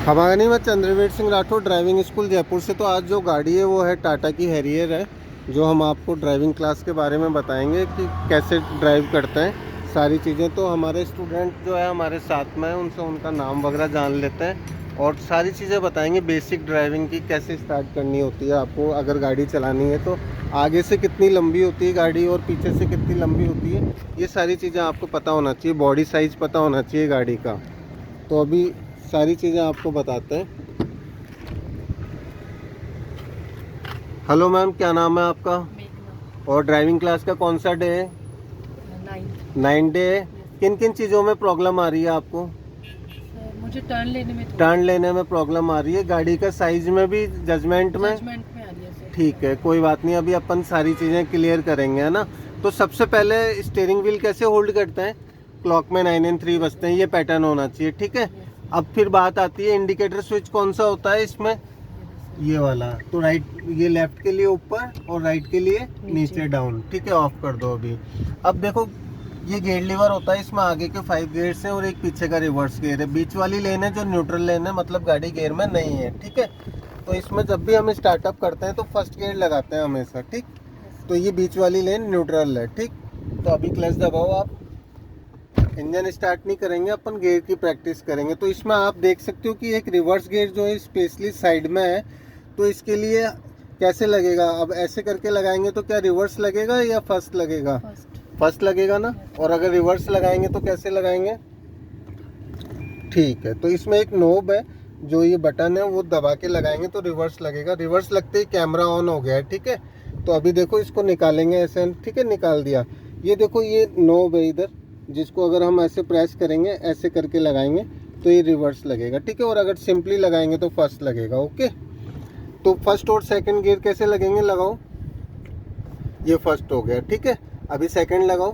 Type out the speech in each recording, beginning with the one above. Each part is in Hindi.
हमारा नहीं, मैं चंद्रवीर सिंह राठौर, ड्राइविंग स्कूल जयपुर से। तो आज जो गाड़ी है वो है टाटा की हैरियर है, जो हम आपको ड्राइविंग क्लास के बारे में बताएंगे कि कैसे ड्राइव करते हैं सारी चीज़ें। तो हमारे स्टूडेंट जो है हमारे साथ में है, उनसे उनका नाम वगैरह जान लेते हैं और सारी चीज़ें बताएंगे बेसिक ड्राइविंग की, कैसे स्टार्ट करनी होती है आपको अगर गाड़ी चलानी है तो, आगे से कितनी लंबी होती है गाड़ी और पीछे से कितनी लंबी होती है, ये सारी चीज़ें आपको पता होना चाहिए। बॉडी साइज़ पता होना चाहिए गाड़ी का। तो अभी सारी चीज़ें आपको बताते हैं। हेलो मैम, क्या नाम है आपका? मेघना। और ड्राइविंग क्लास का कौन सा डे है? 9 डे है। किन किन चीज़ों में प्रॉब्लम आ रही है आपको? मुझे टर्न लेने में टर्न लेने में प्रॉब्लम आ रही है, गाड़ी का साइज में भी, जजमेंट में? आ रही है सर। ठीक है, कोई बात नहीं, अभी अपन सारी चीज़ें क्लियर करेंगे, है ना। तो सबसे पहले स्टीयरिंग व्हील कैसे होल्ड करते हैं? क्लॉक में 9 and 3 बजते हैं, ये पैटर्न होना चाहिए, ठीक है। अब फिर बात आती है इंडिकेटर स्विच कौन सा होता है इसमें? ये वाला। तो राइट, ये लेफ्ट के लिए ऊपर और राइट के लिए नीचे डाउन, ठीक है। ऑफ कर दो अभी। अब देखो, ये गेयर लीवर होता है, इसमें आगे के 5 गेयर्स हैं और एक पीछे का रिवर्स गेयर है। बीच वाली लेन है जो न्यूट्रल लेन है, मतलब गाड़ी गेयर में नहीं है, ठीक है। तो इसमें जब भी हम स्टार्टअप करते हैं तो फर्स्ट गेयर लगाते हैं हमेशा, ठीक। तो ये बीच वाली लेन न्यूट्रल है, ठीक। तो अभी क्लच दबाओ आप। इंजन स्टार्ट नहीं करेंगे, अपन गियर की प्रैक्टिस करेंगे। तो इसमें आप देख सकते हो कि एक रिवर्स गियर जो है स्पेशली साइड में है, तो इसके लिए कैसे लगेगा? अब ऐसे करके लगाएंगे तो क्या रिवर्स लगेगा या फर्स्ट लगेगा? फर्स्ट लगेगा ना। और अगर रिवर्स लगाएंगे तो कैसे लगाएंगे? ठीक है, तो इसमें एक नोब है, जो ये बटन है वो दबा के लगाएंगे तो रिवर्स लगेगा। रिवर्स लगते ही कैमरा ऑन हो गया है, ठीक है। तो अभी देखो, इसको निकालेंगे ऐसे, ठीक है, निकाल दिया। ये देखो, ये नोब है इधर, जिसको अगर हम ऐसे प्रेस करेंगे, ऐसे करके लगाएंगे तो ये रिवर्स लगेगा, ठीक है। और अगर सिंपली लगाएंगे तो फर्स्ट लगेगा, ओके। तो फर्स्ट और सेकंड गियर कैसे लगेंगे? लगाओ, ये फर्स्ट हो गया, ठीक है। अभी सेकंड लगाओ,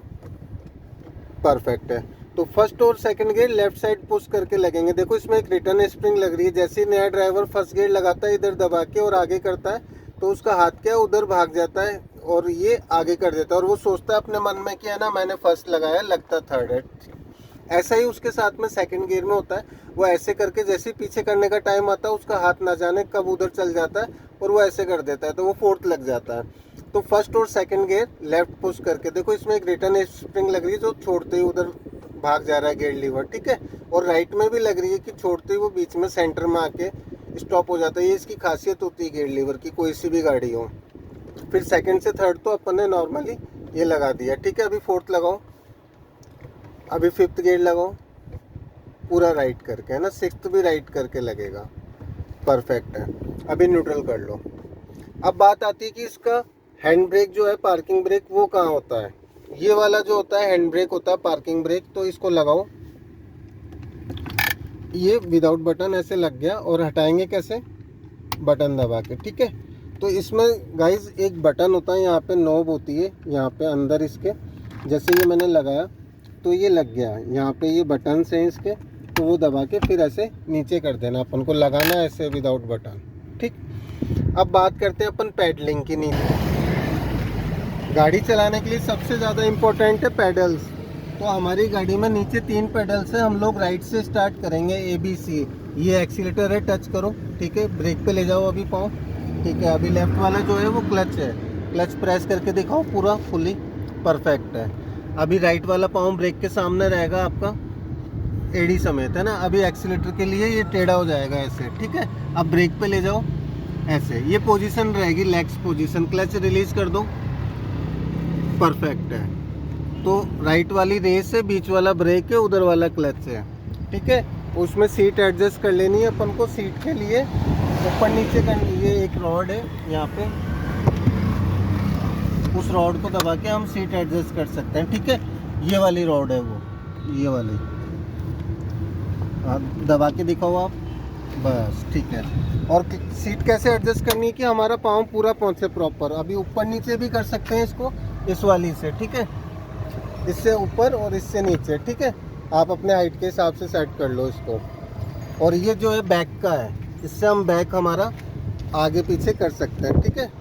परफेक्ट है। तो फर्स्ट और second gear left side push करके लगेंगे। देखो, इसमें एक रिटर्न स्प्रिंग लग रही है। जैसे ही नया ड्राइवर फर्स्ट गियर लगाता है, इधर दबा के और आगे करता है, तो उसका हाथ क्या है, उधर भाग जाता है और ये आगे कर देता है और वो सोचता है अपने मन में कि है ना, मैंने फर्स्ट लगाया, लगता थर्ड है। ऐसा ही उसके साथ में सेकंड गियर में होता है। वो ऐसे करके जैसे ही पीछे करने का टाइम आता है, उसका हाथ ना जाने कब उधर चल जाता है और वो ऐसे कर देता है, तो वो फोर्थ लग जाता है। तो फर्स्ट और सेकंड गियर लेफ्ट पुश करके, देखो इसमें एक रिटर्न स्प्रिंग लग रही है जो छोड़ते ही उधर भाग जा रहा है गियर लीवर, ठीक है। और राइट में भी लग रही है कि छोड़ते ही वो बीच में सेंटर में आके स्टॉप हो जाता है। ये इसकी खासियत होती है गियर लीवर की, कोई सी भी गाड़ी हो। फिर सेकंड से थर्ड तो अपन ने नॉर्मली ये लगा दिया, ठीक है। अभी फोर्थ लगाओ, अभी फिफ्थ गियर लगाओ, पूरा राइट करके, है ना। सिक्स्थ भी राइट करके लगेगा, परफेक्ट है। अभी न्यूट्रल कर लो। अब बात आती है कि इसका हैंड ब्रेक जो है, पार्किंग ब्रेक, वो कहाँ होता है? ये वाला जो होता है हैंड ब्रेक होता है, पार्किंग ब्रेक। तो इसको लगाओ, ये विदाउट बटन ऐसे लग गया। और हटाएंगे कैसे? बटन दबा के, ठीक है। तो इसमें गाइज एक बटन होता है, यहाँ पे नॉब होती है, यहाँ पे अंदर इसके, जैसे ये मैंने लगाया तो ये लग गया। यहाँ पे ये बटन्स हैं इसके, तो वो दबा के फिर ऐसे नीचे कर देना, अपन को लगाना है ऐसे विदाउट बटन, ठीक। अब बात करते हैं अपन पैडलिंग की। नीचे गाड़ी चलाने के लिए सबसे ज़्यादा इम्पोर्टेंट है पैडल्स। तो हमारी गाड़ी में नीचे 3 पैडल्स हैं। हम लोग राइट से स्टार्ट करेंगे, ABC। ये एक्सीलेटर है, टच करो, ठीक है। ब्रेक पे ले जाओ अभी पाँव, ठीक है। अभी लेफ्ट वाला जो है वो क्लच है, क्लच प्रेस करके दिखाओ पूरा फुली, परफेक्ट है। अभी राइट वाला पाँव ब्रेक के सामने रहेगा आपका, एड़ी समेत, है ना। अभी एक्सीलेटर के लिए ये टेढ़ा हो जाएगा ऐसे, ठीक है। अब ब्रेक पे ले जाओ ऐसे, ये पोजीशन रहेगी लेग्स पोजीशन। क्लच रिलीज कर दो, परफेक्ट है। तो राइट वाली रेस है, बीच वाला ब्रेक है, उधर वाला क्लच है, ठीक है। उसमें सीट एडजस्ट कर लेनी है अपन को। सीट के लिए ऊपर नीचे करनी है, एक रॉड है यहाँ पे, उस रॉड को दबा के हम सीट एडजस्ट कर सकते हैं, ठीक है। ये वाली रॉड है वो, ये वाली, दबा के दिखाओ आप, बस, ठीक है। और सीट कैसे एडजस्ट करनी है कि हमारा पाँव पूरा पहुँचे प्रॉपर। अभी ऊपर नीचे भी कर सकते हैं इसको, इस वाली से, ठीक है। इससे ऊपर और इससे नीचे, ठीक है। आप अपने हाइट के हिसाब से सेट कर लो इसको। और ये जो है बैक का है, इससे हम बैक हमारा आगे पीछे कर सकते हैं, ठीक है।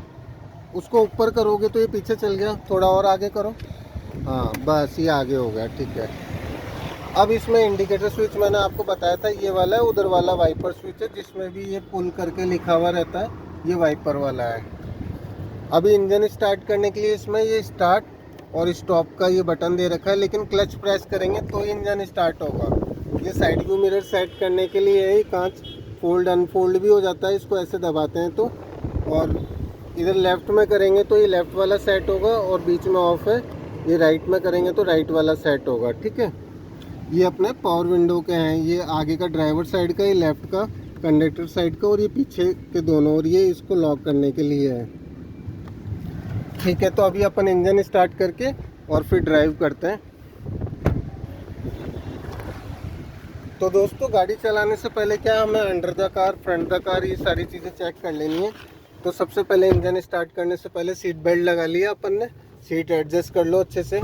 उसको ऊपर करोगे तो ये पीछे चल गया, थोड़ा और आगे करो, हाँ बस ये आगे हो गया, ठीक है। अब इसमें इंडिकेटर स्विच मैंने आपको बताया था ये वाला है, उधर वाला वाइपर स्विच है जिसमें भी ये पुल करके लिखा हुआ रहता है, ये वाइपर वाला है। अभी इंजन स्टार्ट करने के लिए इसमें ये स्टार्ट और स्टॉप का ये बटन दे रखा है, लेकिन क्लच प्रेस करेंगे तो इंजन स्टार्ट होगा। ये साइड व्यू मिरर सेट करने के लिए है, कांच फोल्ड अनफोल्ड भी हो जाता है, इसको ऐसे दबाते हैं तो। और इधर लेफ़्ट में करेंगे तो ये लेफ़्ट वाला सेट होगा, और बीच में ऑफ है, ये राइट में करेंगे तो राइट वाला सेट होगा, ठीक है। ये अपने पावर विंडो के हैं, ये आगे का ड्राइवर साइड का, ये लेफ़्ट का कंडक्टर साइड का, और ये पीछे के दोनों, और ये इसको लॉक करने के लिए है, ठीक है। तो अभी अपन इंजन स्टार्ट करके और फिर ड्राइव करते हैं। तो दोस्तों गाड़ी चलाने से पहले क्या हमें under the car, front the car, ये सारी चीज़ें चेक कर लेनी है। तो सबसे पहले इंजन स्टार्ट करने से पहले सीट बेल्ट लगा लिया अपन ने, सीट एडजस्ट कर लो अच्छे से।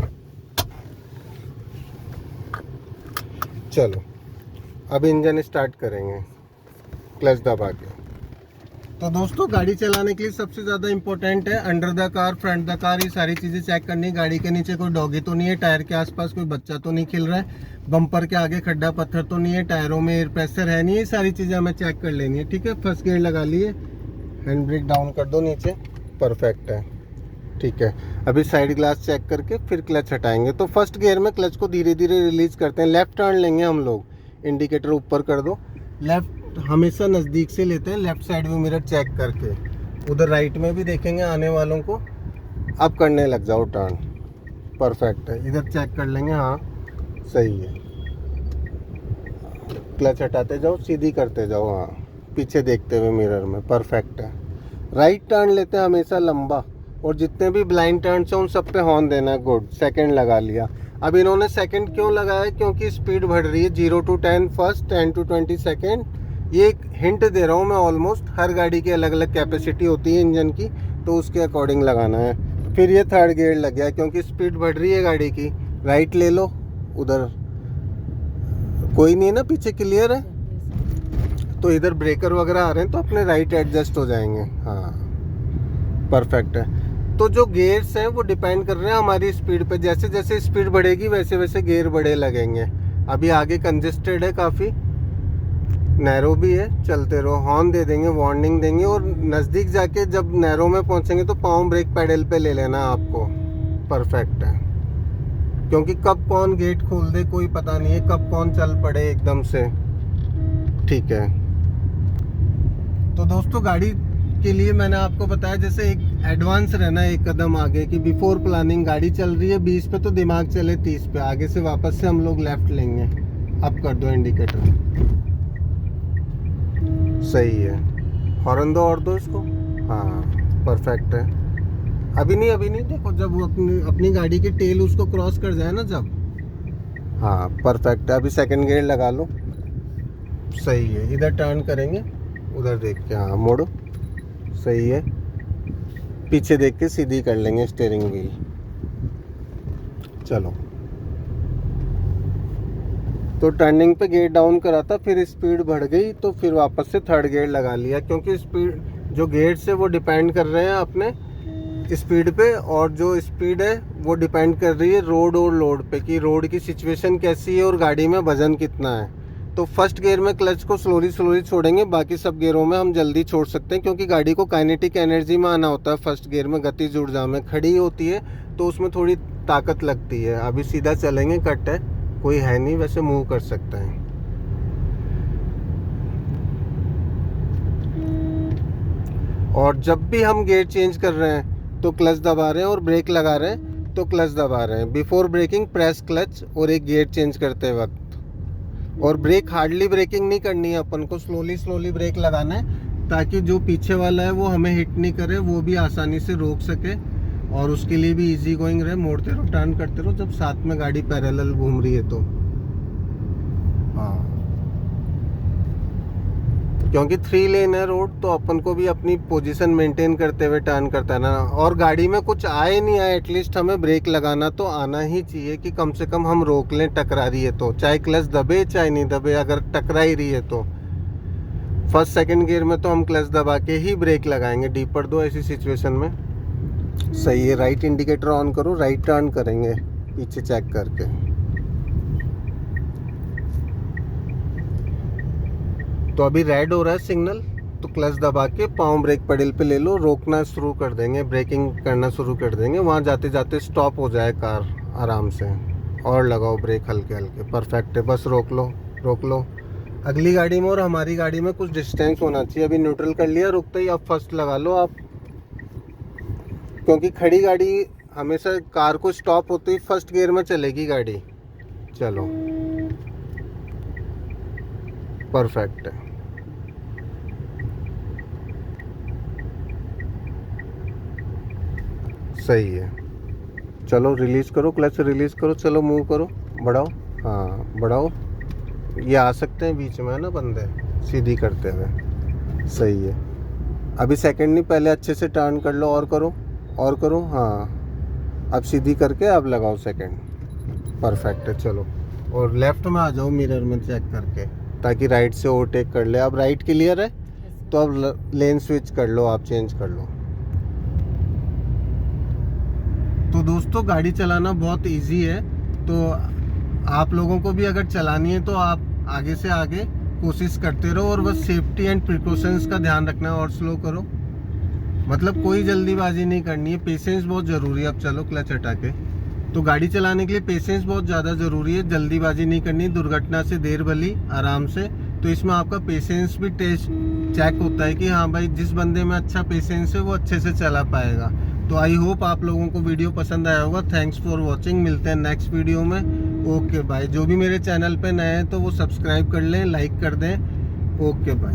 चलो अब इंजन स्टार्ट करेंगे क्लच दबा के। तो दोस्तों गाड़ी चलाने के लिए सबसे ज़्यादा इम्पोर्टेंट है under the car, front the car, ये सारी चीज़ें चेक करनी। गाड़ी के नीचे कोई डॉगी तो नहीं है, टायर के आसपास कोई बच्चा तो नहीं खेल रहा है, बम्पर के आगे खड्डा पत्थर तो नहीं है, टायरों में एयर प्रेशर है नहीं, ये सारी चीज़ें हमें चेक कर लेनी है, ठीक है। फर्स्ट गियर लगा लिए, हैंड ब्रेक डाउन कर दो नीचे, परफेक्ट है, ठीक है। अभी साइड ग्लास चेक करके फिर क्लच हटाएंगे। तो फर्स्ट गियर में क्लच को धीरे धीरे रिलीज करते हैं, लेफ्ट टर्न लेंगे हम लोग, इंडिकेटर ऊपर कर दो, लेफ्ट हमेशा नज़दीक से लेते हैं, left side view mirror check करके। उधर राइट में भी देखेंगे आने वालों को, अब करने लग जाओ टर्न, परफेक्ट है। इधर चेक कर लेंगे, हाँ सही है, क्लच हटाते जाओ, सीधी करते जाओ, हाँ पीछे देखते हुए मिरर में, परफेक्ट है। राइट टर्न लेते हैं हमेशा लंबा, और जितने भी ब्लाइंड टर्न्स हैं उन सब पे हॉर्न देना है, गुड, सेकंड लगा लिया। अब इन्होंने सेकंड क्यों लगाया, क्योंकि स्पीड बढ़ रही है, 0 to 10 फर्स्ट, 10 to 20 सेकंड। ये एक हिंट दे रहा हूँ मैं, ऑलमोस्ट हर गाड़ी की अलग अलग कैपेसिटी होती है इंजन की, तो उसके अकॉर्डिंग लगाना है। फिर ये थर्ड गियर लग गया क्योंकि स्पीड बढ़ रही है गाड़ी की। राइट ले लो, उधर कोई नहीं है ना, पीछे क्लियर है, तो इधर ब्रेकर वगैरह आ रहे हैं तो अपने राइट एडजस्ट हो जाएंगे, हाँ परफेक्ट है। तो जो गियर्स हैं वो डिपेंड कर रहे हैं हमारी स्पीड पे, जैसे जैसे स्पीड बढ़ेगी वैसे वैसे गियर बड़े लगेंगे। अभी आगे कंजेस्टेड है, काफ़ी नैरो भी है, चलते रहो, हॉर्न दे देंगे, वार्निंग देंगे, और नज़दीक जाके जब नैरो में पहुंचेंगे तो पाँव ब्रेक पैडल पे ले लेना आपको, परफेक्ट है। क्योंकि कब कौन गेट खोल दे कोई पता नहीं है, कब कौन चल पड़े एकदम से, ठीक है। तो दोस्तों गाड़ी के लिए मैंने आपको बताया, जैसे एक एडवांस रहना है, एक कदम आगे, कि बिफोर प्लानिंग गाड़ी चल रही है 20 पे तो दिमाग चले 30 पे, आगे से वापस से हम लोग लेफ्ट लेंगे। अब कर दो इंडिकेटर, सही है, हॉर्न दो और दो इसको, हाँ परफेक्ट है। अभी नहीं देखो, जब वो अपनी गाड़ी की टेल उसको क्रॉस कर जाए ना जब, हाँ परफेक्ट है। अभी सेकंड गियर लगा लो, सही है। इधर टर्न करेंगे, उधर देख के, हाँ मोड़ो, सही है। पीछे देख के सीधी कर लेंगे स्टीयरिंग व्हील, चलो। तो टर्निंग पे गियर डाउन करा था, फिर स्पीड बढ़ गई तो फिर वापस से थर्ड गियर लगा लिया, क्योंकि स्पीड जो गियर्स है वो डिपेंड कर रहे हैं अपने स्पीड पे, और जो स्पीड है वो डिपेंड कर रही है रोड और लोड पे, कि रोड की सिचुएशन कैसी है और गाड़ी में वजन कितना है। तो फर्स्ट गियर में क्लच को स्लोली छोड़ेंगे, बाकी सब गियरों में हम जल्दी छोड़ सकते हैं, क्योंकि गाड़ी को काइनेटिक एनर्जी में आना होता है। फर्स्ट गियर में गतिज ऊर्जा में खड़ी होती है तो उसमें थोड़ी ताकत लगती है। अभी सीधा चलेंगे, कट है, कोई है नहीं, वैसे मूव कर सकते हैं। और जब भी हम गियर चेंज कर रहे हैं तो क्लच दबा रहे हैं, और ब्रेक लगा रहे हैं तो क्लच दबा रहे हैं। बिफोर ब्रेकिंग प्रेस क्लच, और एक गियर चेंज करते वक्त। और ब्रेक हार्डली ब्रेकिंग नहीं करनी है, अपन को स्लोली ब्रेक लगाना है, ताकि जो पीछे वाला है वो हमें हिट नहीं करे, वो भी आसानी से रोक सके, और उसके लिए भी इजी गोइंग रहे। मोड़ते रहो, टर्न करते रहो जब साथ में गाड़ी पैरेलल घूम रही है तो, हाँ क्योंकि 3 लेन है रोड, तो अपन को भी अपनी पोजीशन मेंटेन करते हुए टर्न करता है ना। और गाड़ी में कुछ आए नहीं आए, एटलीस्ट हमें ब्रेक लगाना तो आना ही चाहिए, कि कम से कम हम रोक लें टकरा रही है तो, चाहे क्लच दबे चाहे नहीं दबे, अगर टकरा ही रही है तो। फर्स्ट सेकंड गियर में तो हम क्लच दबा के ही ब्रेक लगाएंगे, डीपर दो ऐसी सिचुएशन में, सही है। राइट इंडिकेटर ऑन करो, राइट टर्न करेंगे पीछे चेक करके, तो अभी रेड हो रहा है सिग्नल, तो क्लच दबा के पाँव ब्रेक पेडल पे ले लो, रोकना शुरू कर देंगे, ब्रेकिंग करना शुरू कर देंगे, वहाँ जाते जाते स्टॉप हो जाए कार आराम से, और लगाओ ब्रेक हल्के हल्के, परफेक्ट है, बस रोक लो रोक लो। अगली गाड़ी में और हमारी गाड़ी में कुछ डिस्टेंस होना चाहिए। अभी न्यूट्रल कर लिया, रुकते ही अब फर्स्ट लगा लो आप, क्योंकि खड़ी गाड़ी हमेशा कार को स्टॉप होते ही फर्स्ट गियर में चलेगी गाड़ी। चलो परफेक्ट है। सही है, चलो रिलीज करो, क्लच रिलीज करो, चलो मूव करो, बढ़ाओ, हाँ बढ़ाओ, ये आ सकते हैं बीच में है ना बंदे सीधी करते हुए। सही है, अभी सेकंड नहीं, पहले अच्छे से टर्न कर लो, और करो और करो, हाँ अब सीधी करके अब लगाओ सेकंड, परफेक्ट है। चलो और लेफ्ट में आ जाओ मिरर में चेक करके, ताकि राइट से ओवरटेक कर ले। अब राइट क्लियर है तो अब लेन स्विच कर लो, आप चेंज कर लो। तो दोस्तों गाड़ी चलाना बहुत इजी है, तो आप लोगों को भी अगर चलानी है तो आप आगे से आगे कोशिश करते रहो, और बस सेफ्टी एंड प्रिकॉशंस का ध्यान रखना, और स्लो करो, मतलब कोई जल्दीबाजी नहीं करनी है, पेशेंस बहुत ज़रूरी है। अब चलो क्लच हटा के, तो गाड़ी चलाने के लिए पेशेंस बहुत ज़्यादा ज़रूरी है, जल्दीबाजी नहीं करनी, दुर्घटना से देर भली आराम से। तो इसमें आपका पेशेंस भी टेस्ट चेक होता है कि हाँ भाई जिस बंदे में अच्छा पेशेंस है वो अच्छे से चला पाएगा। तो आई होप आप लोगों को वीडियो पसंद आया होगा। थैंक्स फॉर वॉचिंग, मिलते हैं नेक्स्ट वीडियो में। Okay bye. जो भी मेरे चैनल पे नए हैं तो वो सब्सक्राइब कर लें, लाइक कर दें। Okay bye.